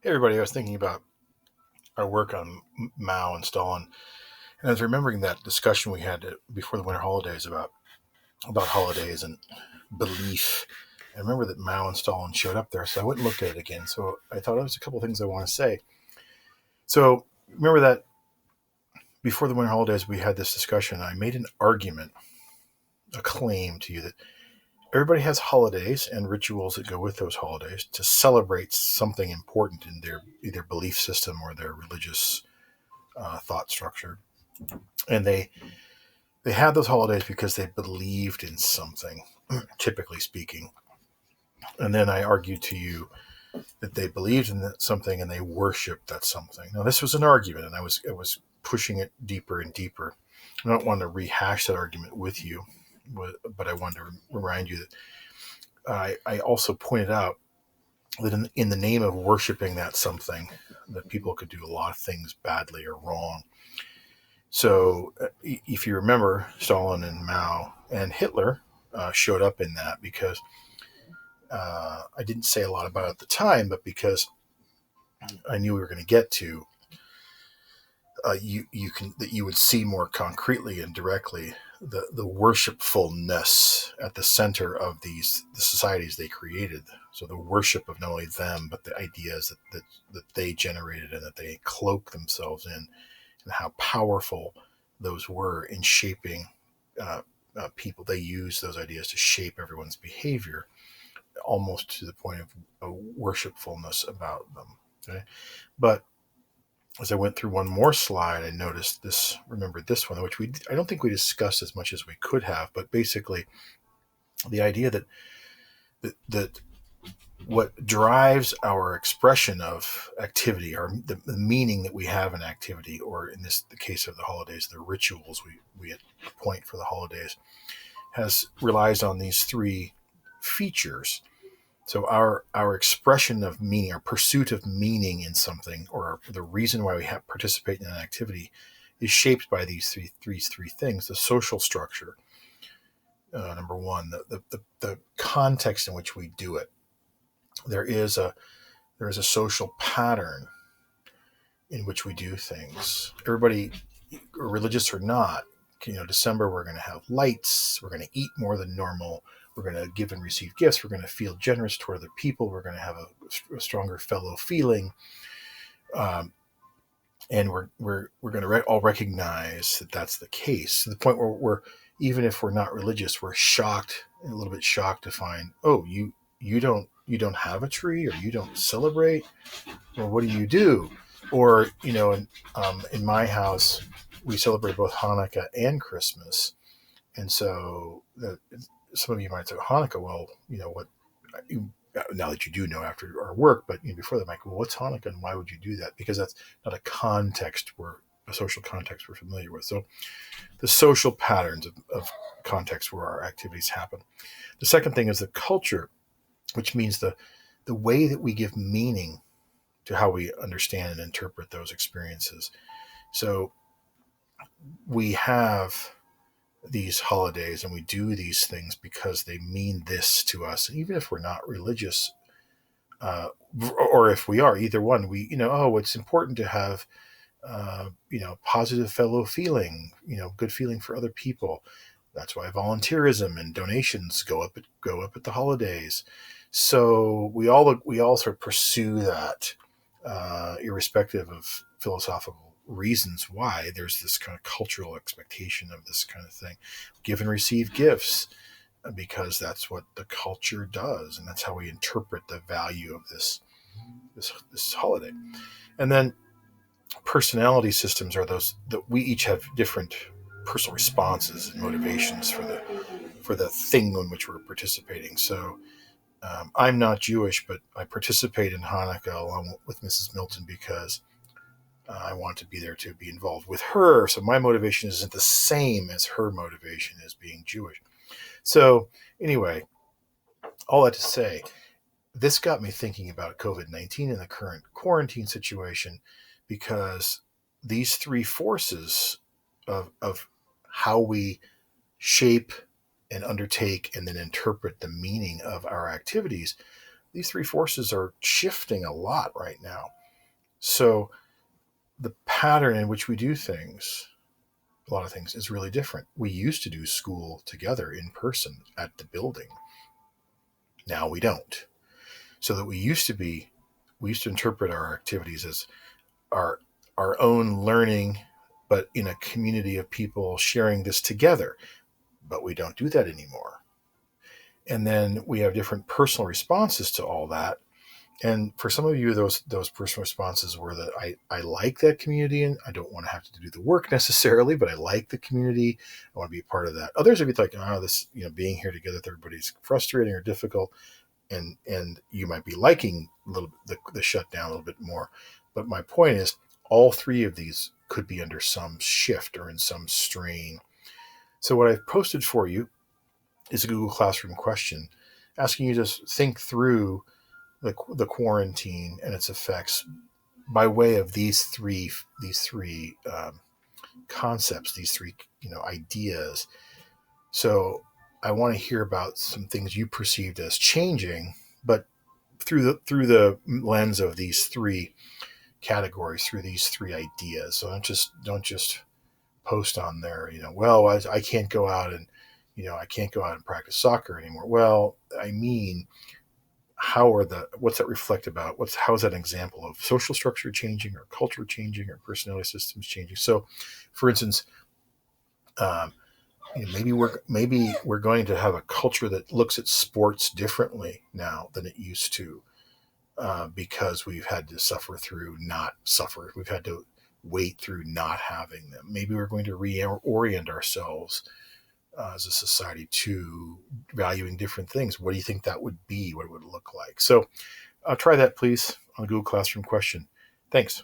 Hey everybody, I was thinking about our work on Mao and Stalin, and I was remembering that discussion we had before the winter holidays about holidays and belief. I remember that Mao and Stalin showed up there, so I went and looked at it again. So I thought there was a couple of things I want to say. So remember that before the winter holidays we had this discussion. I made an argument, a claim to you that everybody has holidays and rituals that go with those holidays to celebrate something important in their either belief system or their religious thought structure, and they had those holidays because they believed in something, typically speaking. And then I argued to you that they believed in something and they worshipped that something. Now this was an argument, and I was pushing it deeper and deeper. I don't want to rehash that argument with you, but I wanted to remind you that I also pointed out that in the name of worshiping that something, that people could do a lot of things badly or wrong. So, if you remember, Stalin and Mao and Hitler showed up in that because I didn't say a lot about it at the time, but because I knew we were going to get to you can that you would see more concretely and directly the worshipfulness at the center of the societies they created. So the worship of not only them but the ideas that they generated and that they cloaked themselves in, and how powerful those were in shaping uh, people. They use those ideas to shape everyone's behavior, almost to the point of a worshipfulness about them. Okay? But as I went through one more slide, I noticed this. Remembered this one, which I don't think we discussed as much as we could have. But basically, the idea that what drives our expression of activity, or the meaning that we have in activity, or in the case of the holidays, the rituals we appoint for the holidays, has relies on these three features. So our expression of meaning, our pursuit of meaning in something, or the reason why we have participate in an activity, is shaped by these three things: the social structure, number one, the context in which we do it. There is a there is a social pattern in which we do things. Everybody, religious or not, December we're going to have lights. We're going to eat more than normal. We're going to give and receive gifts. We're going to feel generous toward other people. We're going to have a stronger fellow feeling, um, and we're going to all recognize that that's the case. To the point where we're, even if we're not religious, we're shocked, a little bit shocked to find, oh, you don't have a tree, or you don't celebrate, or what do you do? Or in my house, we celebrate both Hanukkah and Christmas, and so some of you might say Hanukkah. Well, what? Now that you do know after our work, but before that, Mike, well, what's Hanukkah and why would you do that? Because that's not a social context we're familiar with. So the social patterns of context where our activities happen. The second thing is the culture, which means the way that we give meaning to how we understand and interpret those experiences. So we have these holidays and we do these things because they mean this to us. And even if we're not religious, or if we are, either one, it's important to have, positive fellow feeling, good feeling for other people. That's why volunteerism and donations go up at the holidays. So we all sort of pursue that, irrespective of philosophical reasons why. There's this kind of cultural expectation of this kind of thing. Give and receive gifts, because that's what the culture does, and that's how we interpret the value of this holiday. And then personality systems are those that we each have different personal responses and motivations for the thing in which we're participating. So I'm not Jewish, but I participate in Hanukkah along with Mrs. Milton because I want to be there to be involved with her. So my motivation isn't the same as her motivation as being Jewish. So anyway, all that to say, this got me thinking about COVID-19 and the current quarantine situation, because these three forces of how we shape and undertake and then interpret the meaning of our activities, these three forces are shifting a lot right now. So the pattern in which we do things, a lot of things, is really different. We used to do school together in person at the building. Now we don't. So that we used to interpret our activities as our our own learning, but in a community of people sharing this together. But we don't do that anymore. And then we have different personal responses to all that. And for some of you, those personal responses were that I like that community and I don't want to have to do the work necessarily, but I like the community. I want to be a part of that. Others would be like, oh, this, being here together with everybody's frustrating or difficult. And you might be liking a little the shutdown a little bit more. But my point is, all three of these could be under some shift or in some strain. So what I've posted for you is a Google Classroom question asking you to think through the quarantine and its effects by way of these three concepts, these three ideas. So I want to hear about some things you perceived as changing, but through the lens of these three categories, through these three ideas. So don't just post on there, well, I can't go out and I can't go out and practice soccer anymore. Well, I mean, what's that reflect about? How is that an example of social structure changing or culture changing or personality systems changing? So, for instance, um, maybe we're going to have a culture that looks at sports differently now than it used to, because we've had to we've had to wait through not having them. Maybe we're going to reorient ourselves as a society to valuing different things. What do you think that would be? What it would look like? So try that, please, on the Google Classroom question. Thanks.